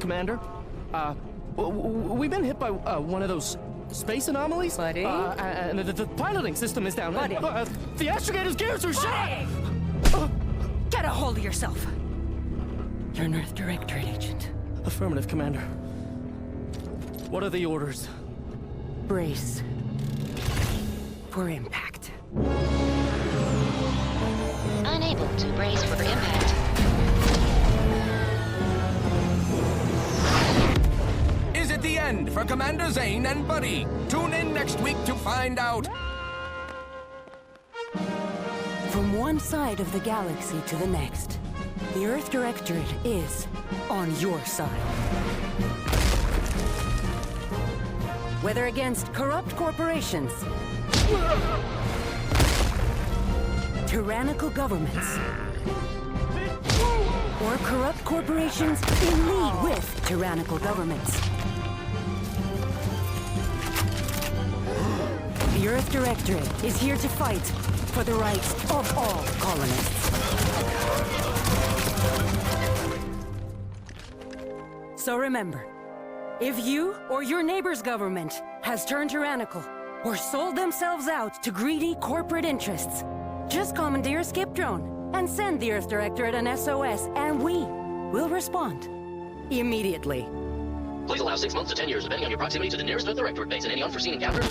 Commander. We've been hit by one of those space anomalies. Buddy? And the piloting system is down. Buddy? The astrogator's gears are shot! Get a hold of yourself! You're an Earth Directorate agent. Affirmative, Commander. What are the orders? Brace for impact. Unable to brace for impact. Is it the end for Commander Zane and Buddy? Tune in next week to find out. From one side of the galaxy to the next, the Earth Directorate is on your side. Whether against corrupt corporations, tyrannical governments, or corrupt corporations in league with tyrannical governments, the Earth Directorate is here to fight for the rights of all colonists. So remember, if you or your neighbor's government has turned tyrannical or sold themselves out to greedy corporate interests, just commandeer a skip drone and send the Earth Directorate an SOS, and we will respond immediately. Please allow 6 months to 10 years, depending on your proximity to the nearest Earth Directorate base and any unforeseen encounters.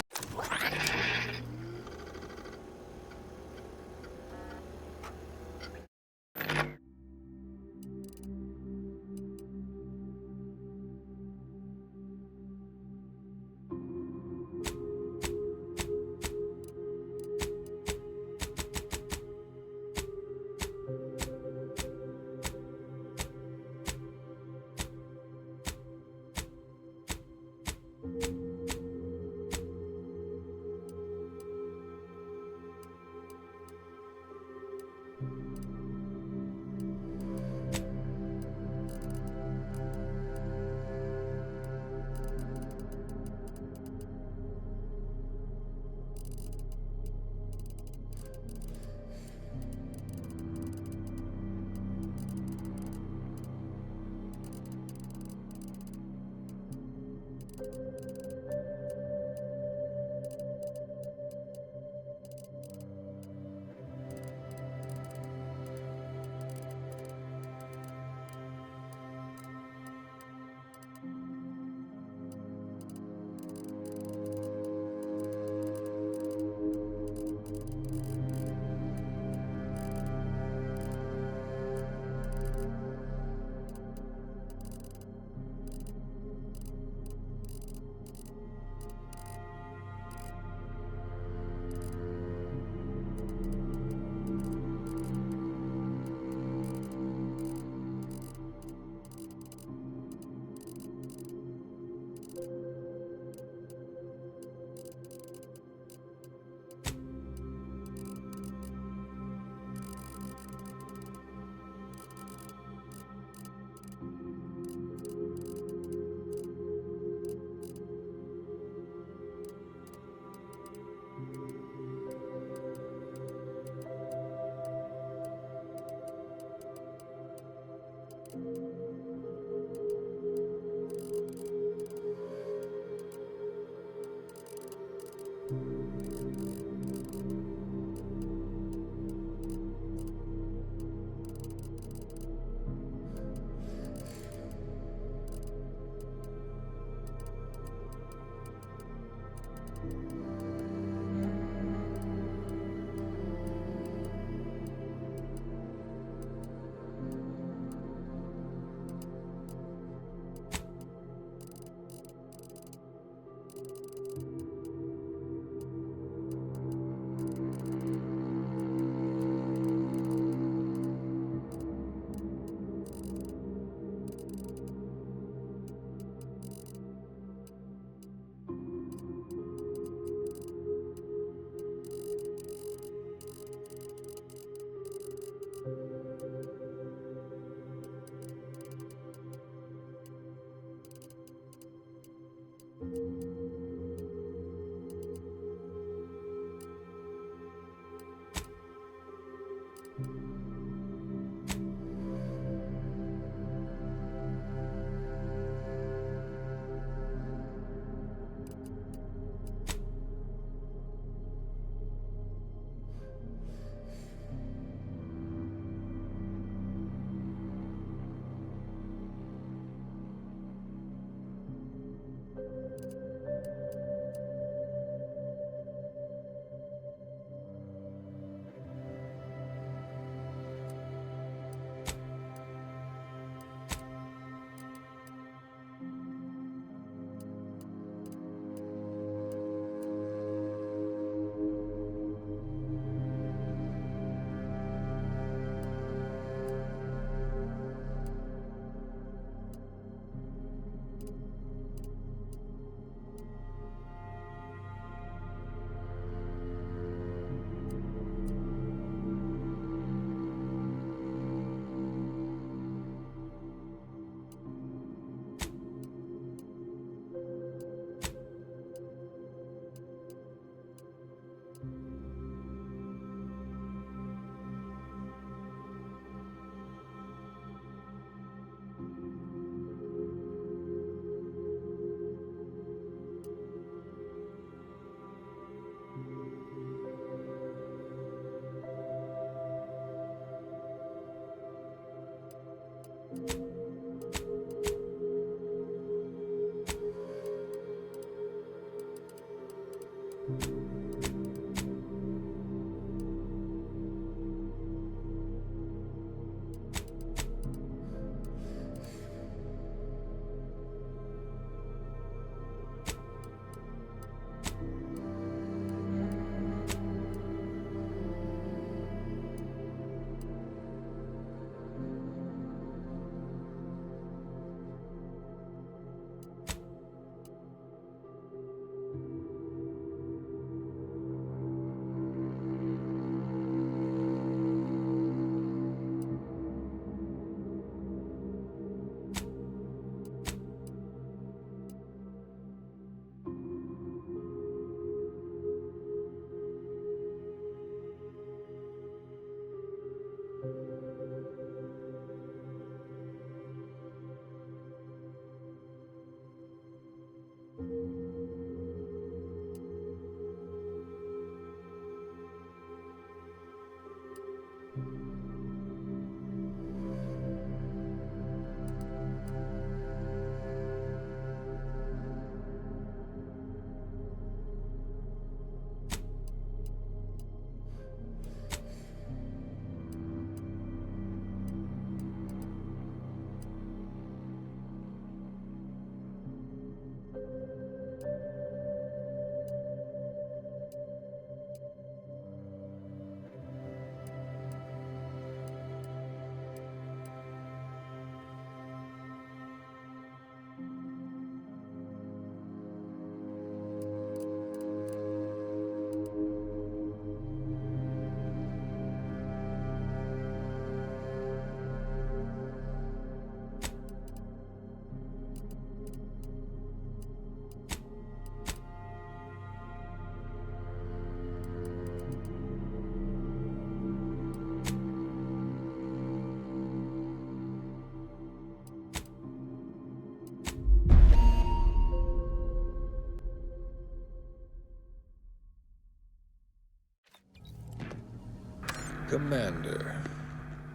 Commander,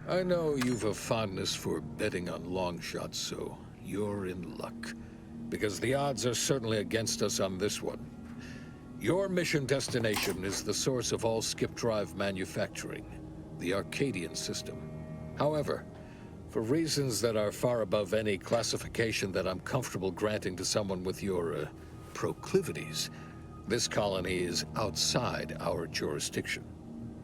I know you've a fondness for betting on long shots, so you're in luck. Because the odds are certainly against us on this one. Your mission destination is the source of all skip drive manufacturing, the Arcadian system. However, for reasons that are far above any classification that I'm comfortable granting to someone with your proclivities, this colony is outside our jurisdiction.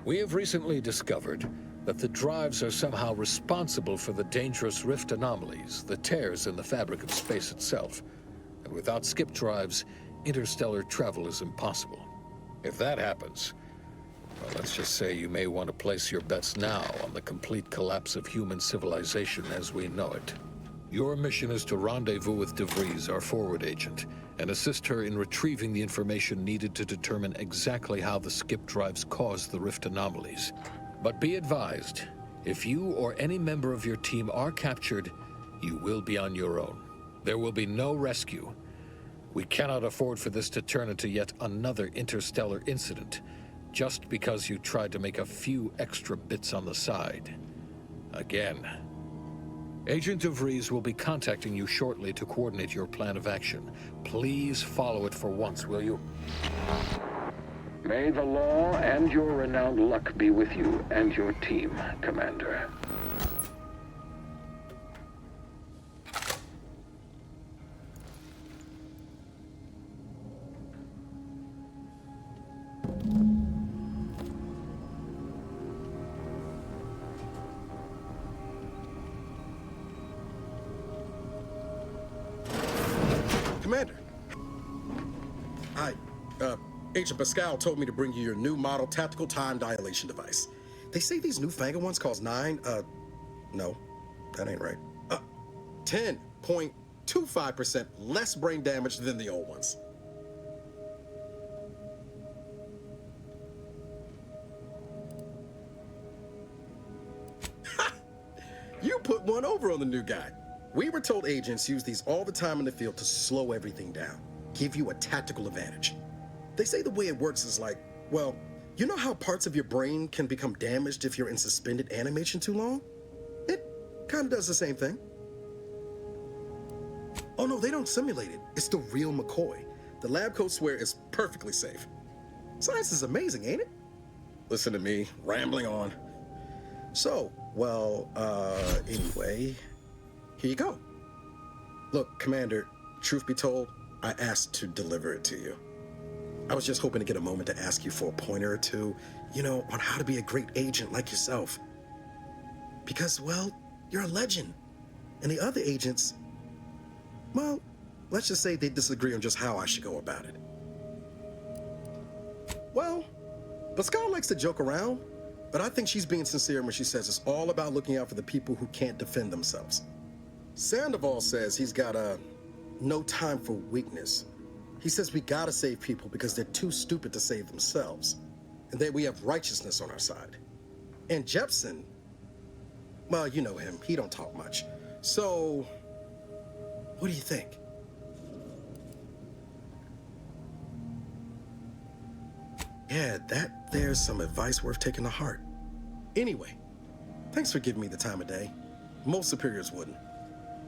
We have recently discovered that the drives are somehow responsible for the dangerous rift anomalies, the tears in the fabric of space itself. And without skip drives, interstellar travel is impossible. If that happens, well, let's just say you may want to place your bets now on the complete collapse of human civilization as we know it. Your mission is to rendezvous with DeVries, our forward agent, and assist her in retrieving the information needed to determine exactly how the skip drives caused the rift anomalies. But be advised, if you or any member of your team are captured, you will be on your own. There will be no rescue. We cannot afford for this to turn into yet another interstellar incident, just because you tried to make a few extra bits on the side. Again. Agent DeVries will be contacting you shortly to coordinate your plan of action. Please follow it for once, will you? May the law and your renowned luck be with you and your team, Commander. Commander, Agent Pascal told me to bring you your new model tactical time dilation device. They say these newfangled ones cost no, that ain't right. 10.25% less brain damage than the old ones. You put one over on the new guy. We were told agents use these all the time in the field to slow everything down, give you a tactical advantage. They say the way it works is like, well, you know how parts of your brain can become damaged if you're in suspended animation too long? It Kinda does the same thing. Oh no, they don't simulate it. It's the real McCoy. The lab coats swear it's perfectly safe. Science is amazing, ain't it? Listen to me, rambling on. So, well, anyway, here you go. Look, Commander, truth be told, I asked to deliver it to you. I was just hoping to get a moment to ask you for a pointer or two, on how to be a great agent like yourself. Because, well, you're a legend. And the other agents, well, let's just say they disagree on just how I should go about it. Well, Pascal likes to joke around, but I think she's being sincere when she says it's all about looking out for the people who can't defend themselves. Sandoval says he's got no time for weakness. He says we gotta save people because they're too stupid to save themselves, and that we have righteousness on our side. And Jepson, well, you know him, he don't talk much. So, what do you think? Yeah, there's some advice worth taking to heart. Anyway, thanks for giving me the time of day. Most superiors wouldn't.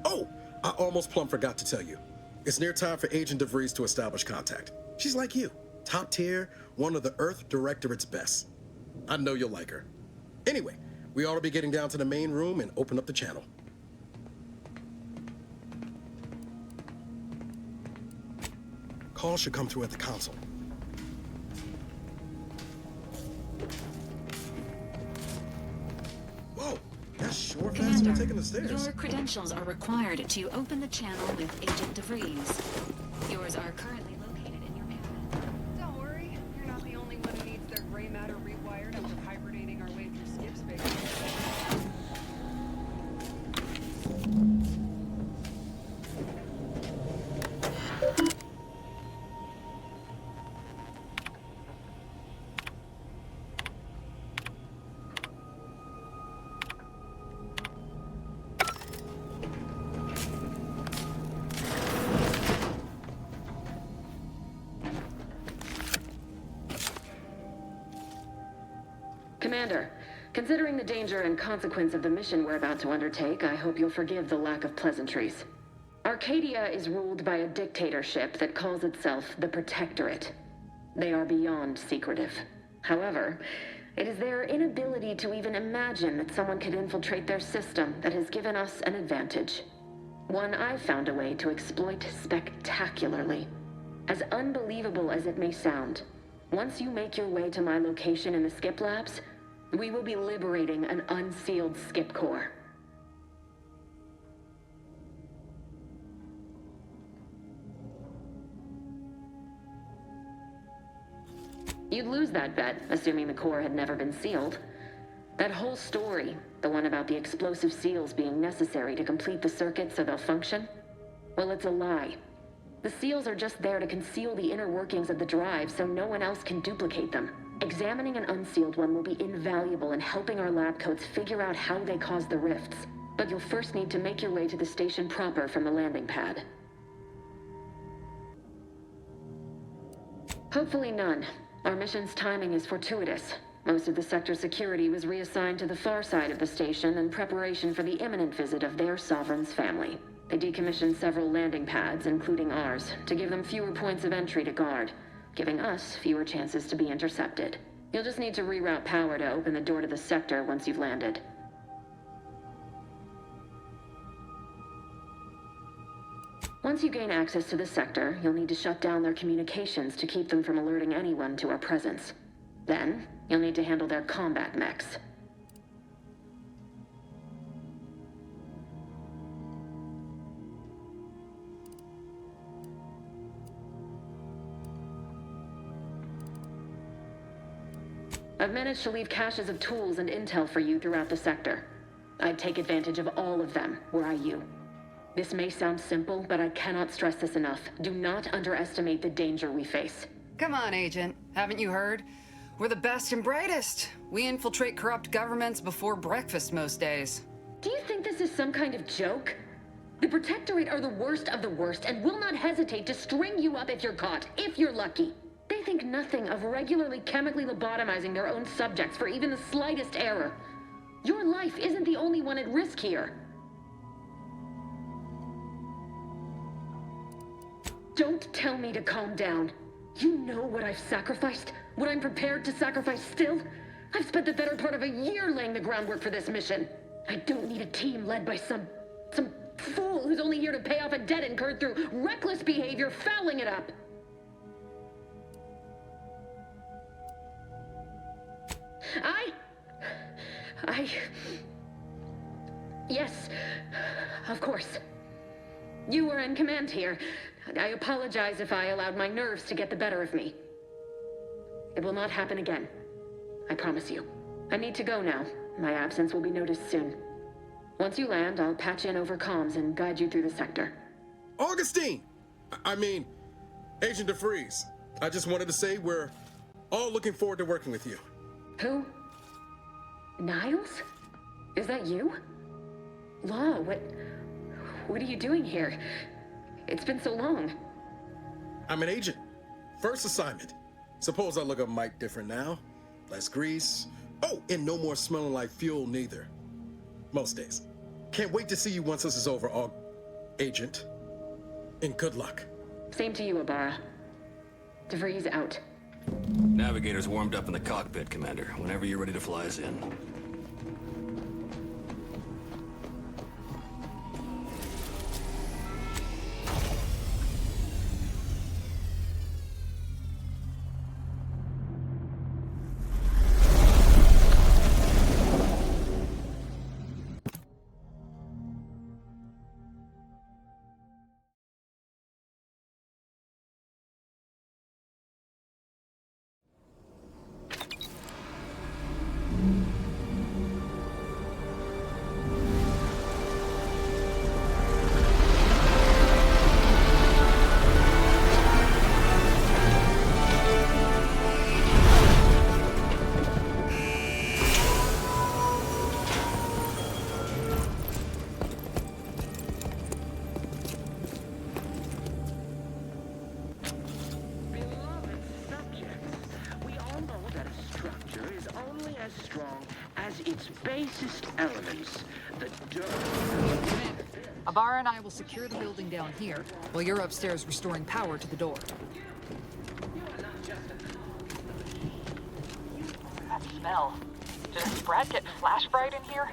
Oh, I almost plumb forgot to tell you. It's near time for Agent DeVries to establish contact. She's like you, top tier, one of the Earth Directorate's best. I know you'll like her. Anyway, we ought to be getting down to the main room and open up the channel. Call should come through at the console. Whoa, that's sure faster than taking the stairs. Your credentials are required to open the channel with Agent DeVries. Yours are currently located in your cabinet. Don't worry, you're not the only one who needs their gray matter rewired after hibernating our way through skip space. Commander, considering the danger and consequence of the mission we're about to undertake, I hope you'll forgive the lack of pleasantries. Arcadia is ruled by a dictatorship that calls itself the Protectorate. They are beyond secretive. However, it is their inability to even imagine that someone could infiltrate their system that has given us an advantage. One I've found a way to exploit spectacularly. As unbelievable as it may sound, once you make your way to my location in the skip labs, we will be liberating an unsealed skip core. You'd lose that bet, assuming the core had never been sealed. That whole story, the one about the explosive seals being necessary to complete the circuit so they'll function, well, it's a lie. The seals are just there to conceal the inner workings of the drive so no one else can duplicate them. Examining an unsealed one will be invaluable in helping our lab coats figure out how they cause the rifts. But you'll first need to make your way to the station proper from the landing pad. Hopefully none. Our mission's timing is fortuitous. Most of the sector security was reassigned to the far side of the station in preparation for the imminent visit of their sovereign's family. They decommissioned several landing pads, including ours, to give them fewer points of entry to guard, giving us fewer chances to be intercepted. You'll just need to reroute power to open the door to the sector once you've landed. Once you gain access to the sector, you'll need to shut down their communications to keep them from alerting anyone to our presence. Then, you'll need to handle their combat mechs. I've managed to leave caches of tools and intel for you throughout the sector. I'd take advantage of all of them, were I you. This may sound simple, but I cannot stress this enough. Do not underestimate the danger we face. Come on, Agent. Haven't you heard? We're the best and brightest. We infiltrate corrupt governments before breakfast most days. Do you think this is some kind of joke? The Protectorate are the worst of the worst and will not hesitate to string you up if you're caught, if you're lucky. They think nothing of regularly chemically lobotomizing their own subjects for even the slightest error. Your life isn't the only one at risk here. Don't tell me to calm down. You know what I've sacrificed? What I'm prepared to sacrifice still? I've spent the better part of a year laying the groundwork for this mission. I don't need a team led by some fool who's only here to pay off a debt incurred through reckless behavior, fouling it up. Yes, of course. You were in command here. I apologize if I allowed my nerves to get the better of me. It will not happen again. I promise you. I need to go now. My absence will be noticed soon. Once you land, I'll patch in over comms and guide you through the sector. Augustine! I mean, Agent DeFreeze. I just wanted to say we're all looking forward to working with you. Who? Niles? Is that you? Law, what are you doing here? It's been so long. I'm an agent. First assignment. Suppose I look a mite different now. Less grease. Oh, and no more smelling like fuel neither. Most days. Can't wait to see you once this is over, Agent. And good luck. Same to you, Ibarra. DeVries out. Navigator's warmed up in the cockpit, Commander. Whenever you're ready to fly us in. Ibarra and I will secure the building down here, while you're upstairs restoring power to the door. That smell. Did Brad get flash fried in here?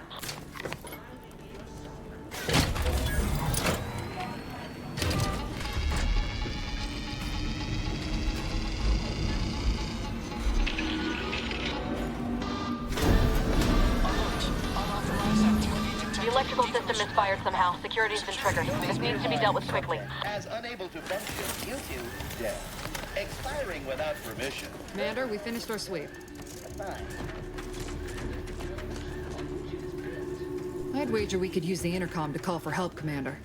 The electrical system misfired somehow. Security's been triggered. This needs to be dealt with quickly. As unable to function due to death. Expiring without permission. Commander, we finished our sweep. Fine. I'd wager we could use the intercom to call for help, Commander.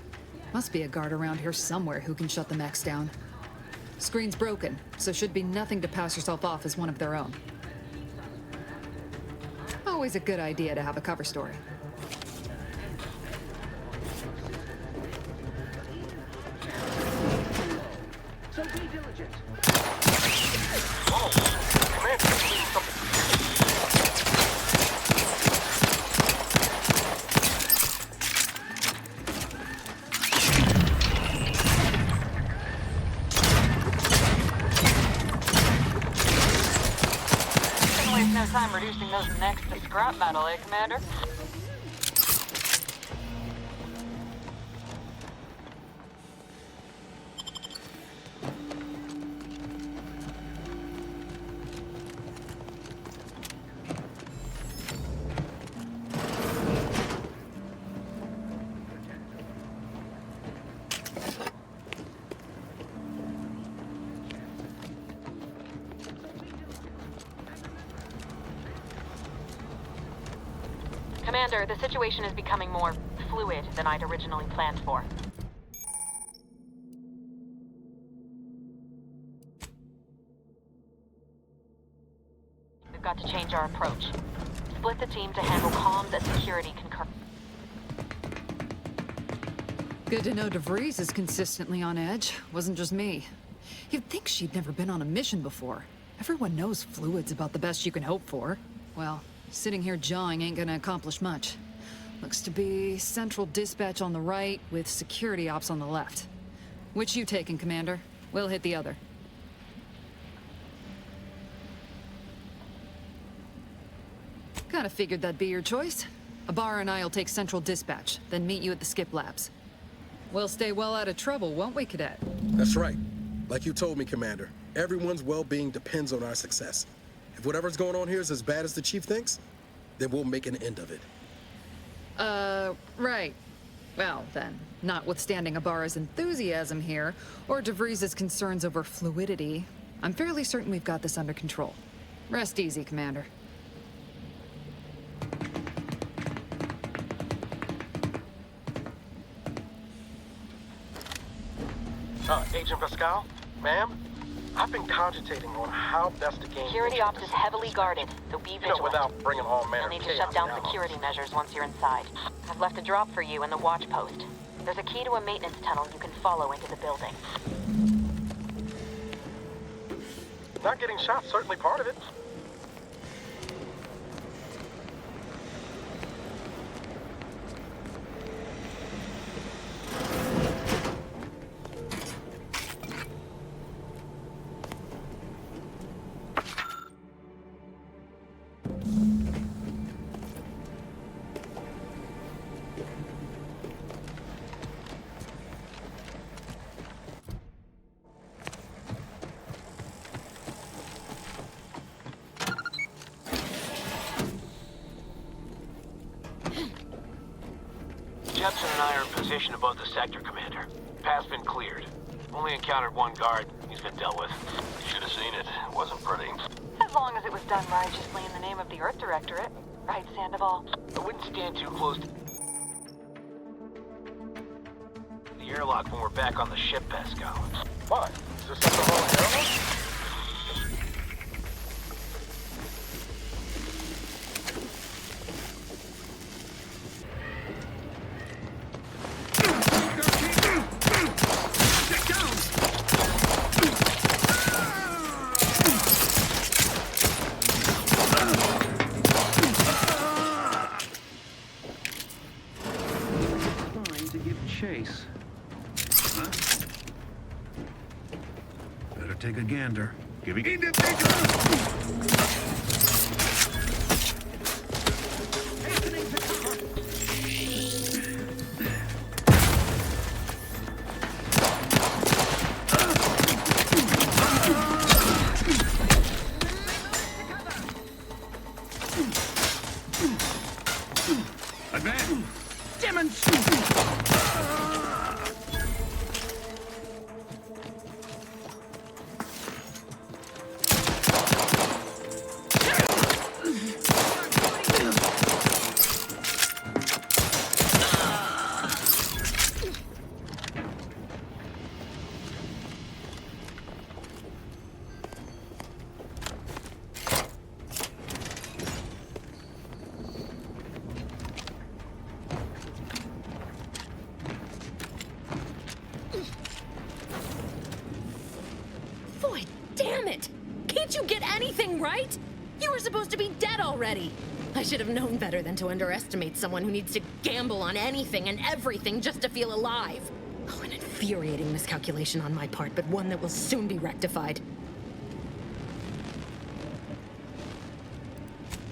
Must be a guard around here somewhere who can shut the mechs down. Screen's broken, so should be nothing to pass yourself off as one of their own. Always a good idea to have a cover story. So be diligent. Whoa! Commander, Can't waste no time reducing those necks to scrap metal, eh, Commander? Commander, the situation is becoming more fluid than I'd originally planned for. We've got to change our approach. Split the team to handle comms and security concurrently. Good to know DeVries is consistently on edge. Wasn't just me. You'd think she'd never been on a mission before. Everyone knows fluid's about the best you can hope for. Well, sitting here jawing ain't gonna accomplish much. Looks to be central dispatch on the right with security ops on the left. Which you taking, Commander? We'll hit the other. Kinda figured that'd be your choice. Ibarra and I'll take Central Dispatch, then meet you at the skip labs. We'll stay well out of trouble, won't we, Cadet? That's right. Like you told me, Commander, everyone's well-being depends on our success. If whatever's going on here is as bad as the Chief thinks, then we'll make an end of it. Right. Well, then, notwithstanding Ibarra's enthusiasm here, or DeVries' concerns over fluidity, I'm fairly certain we've got this under control. Rest easy, Commander. Agent Pascal? Ma'am? I've been cogitating on how best to gain... Security ops is heavily guarded, so be vigilant. without bringing all manner You'll need of to shut chaos down security measures once you're inside. I've left a drop for you in the watch post. There's a key to a maintenance tunnel you can follow into the building. Not getting shot, certainly part of it. Jepson and I are in position above the sector, Commander. Path's been cleared. Only encountered one guard. He's been dealt with. You should have seen it. It wasn't pretty. As long as it was done righteously in the name of the Earth Directorate. Right, Sandoval? I wouldn't stand too close to the airlock when we're back on the ship, Pascal. What? Is this something wrong with airlock? Chase. Huh? Better take a gander. Give it. Right? You were supposed to be dead already. I should have known better than to underestimate someone who needs to gamble on anything and everything just to feel alive. Oh, an infuriating miscalculation on my part, but one that will soon be rectified.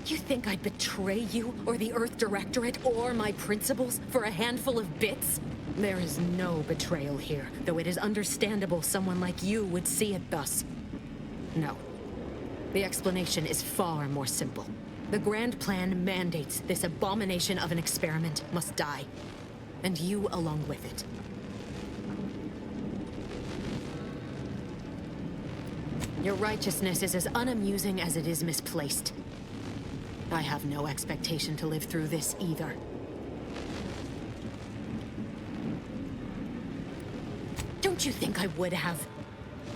You think I'd betray you, or the Earth Directorate, or my principles for a handful of bits? There is no betrayal here, though it is understandable someone like you would see it thus. No. The explanation is far more simple. The grand plan mandates this abomination of an experiment must die, and you along with it. Your righteousness is as unamusing as it is misplaced. I have no expectation to live through this either. Don't you think I would have?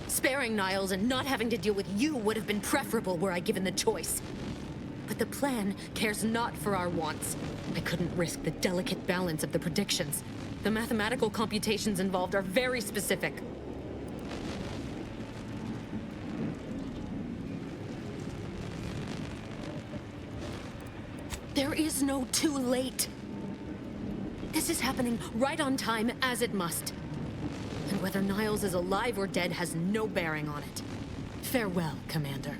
Sparing Niles and not having to deal with you would have been preferable were I given the choice. But the plan cares not for our wants. I couldn't risk the delicate balance of the predictions. The mathematical computations involved are very specific. There is no too late. This is happening right on time, as it must. And And whether Niles is alive or dead has no bearing on it. Farewell, Commander.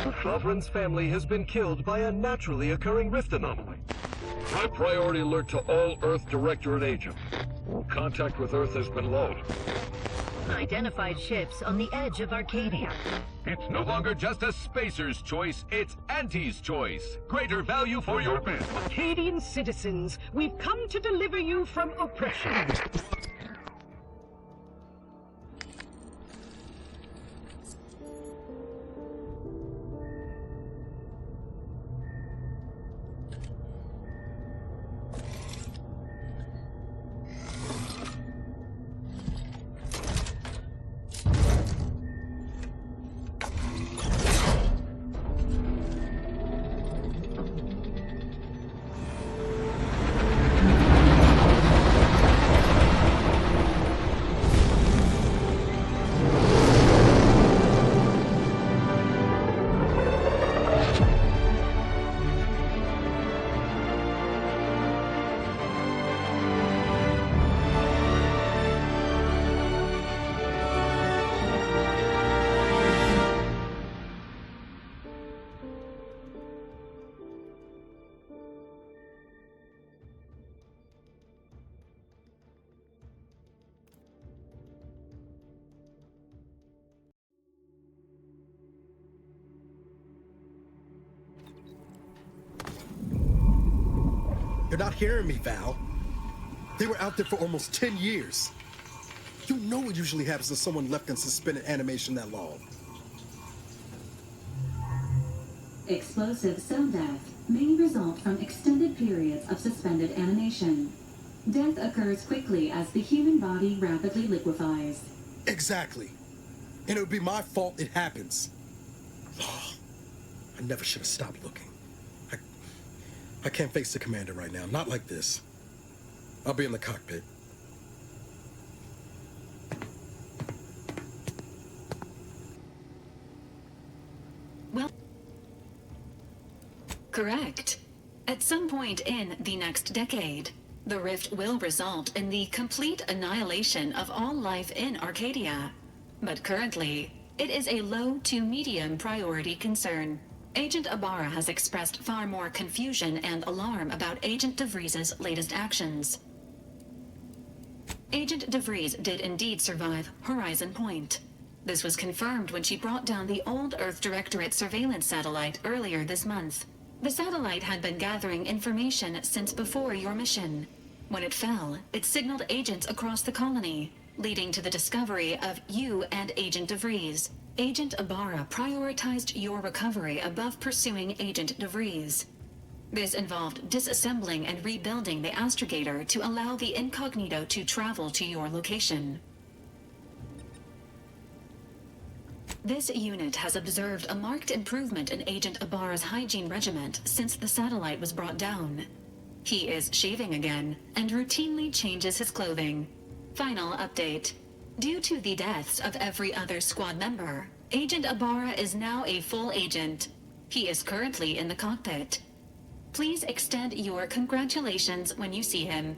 The Sovereign's family has been killed by a naturally occurring rift anomaly. High priority alert to all Earth Directorate agents. Contact with Earth has been low. Identified ships on the edge of Arcadia. It's no longer just a spacer's choice, it's Auntie's choice. Greater value for your bid. Arcadian citizens, we've come to deliver you from oppression. You're not hearing me, Val. They were out there for almost 10 years. You know what usually happens to someone left in suspended animation that long. Explosive cell death may result from extended periods of suspended animation. Death occurs quickly as the human body rapidly liquefies. Exactly. And it would be my fault it happens. Oh, I never should have stopped looking. I can't face the commander right now. Not like this. I'll be in the cockpit. Well, correct. At some point in the next decade, the rift will result in the complete annihilation of all life in Arcadia. But currently, it is a low to medium priority concern. Agent Ibarra has expressed far more confusion and alarm about Agent DeVries' latest actions. Agent DeVries did indeed survive Horizon Point. This was confirmed when she brought down the old Earth Directorate surveillance satellite earlier this month. The satellite had been gathering information since before your mission. When it fell, it signaled agents across the colony, leading to the discovery of you and Agent DeVries. Agent Ibarra prioritized your recovery above pursuing Agent DeVries. This involved disassembling and rebuilding the astrogator to allow the incognito to travel to your location. This unit has observed a marked improvement in Agent Ibarra's hygiene regiment since the satellite was brought down. He is shaving again and routinely changes his clothing. Final update. Due to the deaths of every other squad member, Agent Ibarra is now a full agent. He is currently in the cockpit. Please extend your congratulations when you see him.